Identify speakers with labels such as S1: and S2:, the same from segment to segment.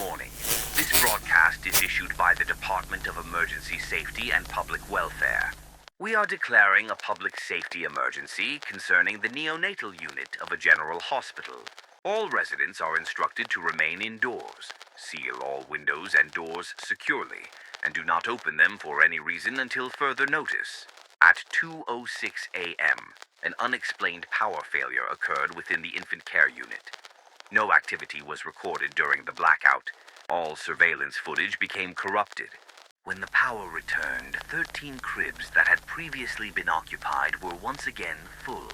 S1: warning. This broadcast is issued by the Department of Emergency Safety and Public Welfare. We are declaring a public safety emergency concerning the neonatal unit of a general hospital. All residents are instructed to remain indoors, seal all windows and doors securely, and do not open them for any reason until further notice. At 2:06 a.m., an unexplained power failure occurred within the infant care unit. No activity was recorded during the blackout. All surveillance footage became corrupted. When the power returned, 13 cribs that had previously been occupied were once again full,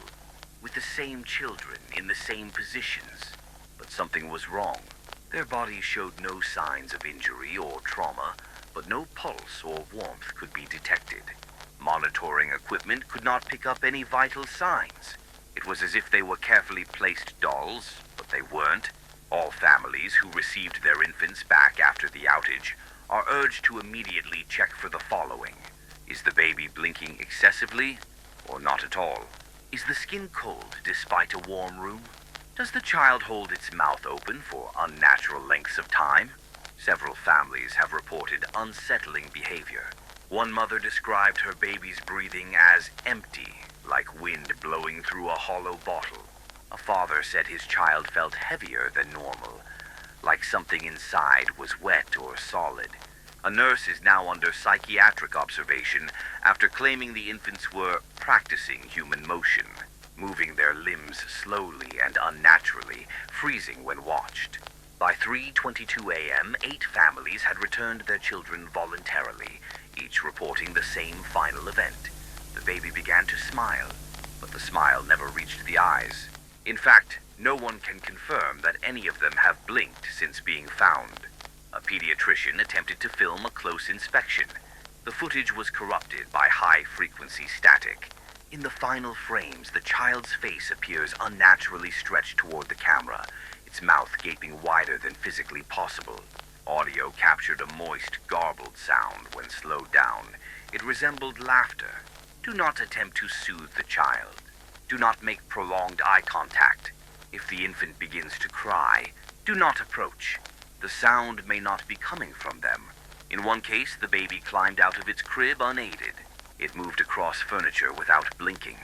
S1: with the same children in the same positions. But something was wrong. Their bodies showed no signs of injury or trauma, but no pulse or warmth could be detected. Monitoring equipment could not pick up any vital signs. It was as if they were carefully placed dolls, but they weren't. All families who received their infants back after the outage are urged to immediately check for the following. Is the baby blinking excessively or not at all? Is the skin cold despite a warm room? Does the child hold its mouth open for unnatural lengths of time? Several families have reported unsettling behavior. One mother described her baby's breathing as empty, like wind blowing through a hollow bottle. A father said his child felt heavier than normal, like something inside was wet or solid. A nurse is now under psychiatric observation after claiming the infants were practicing human motion, moving their limbs slowly and unnaturally, freezing when watched. By 3:22 a.m., 8 families had returned their children voluntarily, each reporting the same final event. The baby began to smile, but the smile never reached the eyes. In fact, no one can confirm that any of them have blinked since being found. A pediatrician attempted to film a close inspection. The footage was corrupted by high-frequency static. In the final frames, the child's face appears unnaturally stretched toward the camera, its mouth gaping wider than physically possible. Audio captured a moist, garbled sound when slowed down. It resembled laughter. Do not attempt to soothe the child. Do not make prolonged eye contact. If the infant begins to cry, do not approach. The sound may not be coming from them. In one case, the baby climbed out of its crib unaided. It moved across furniture without blinking.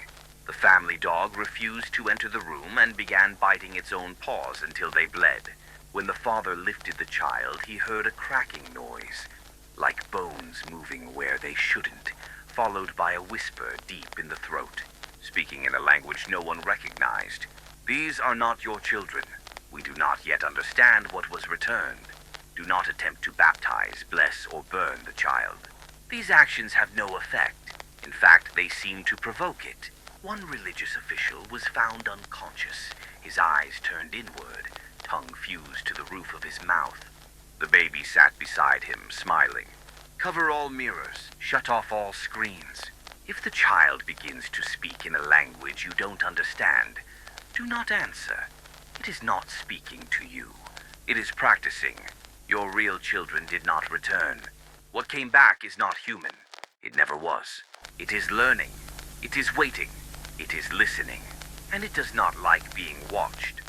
S1: The family dog refused to enter the room and began biting its own paws until they bled. When the father lifted the child, he heard a cracking noise, like bones moving where they shouldn't, followed by a whisper deep in the throat, speaking in a language no one recognized. These are not your children. We do not yet understand what was returned. Do not attempt to baptize, bless, or burn the child. These actions have no effect. In fact, they seem to provoke it. One religious official was found unconscious, his eyes turned inward, tongue fused to the roof of his mouth. The baby sat beside him, smiling. Cover all mirrors, shut off all screens. If the child begins to speak in a language you don't understand, do not answer. It is not speaking to you. It is practicing. Your real children did not return. What came back is not human. It never was. It is learning. It is waiting. It is listening. And it does not like being watched.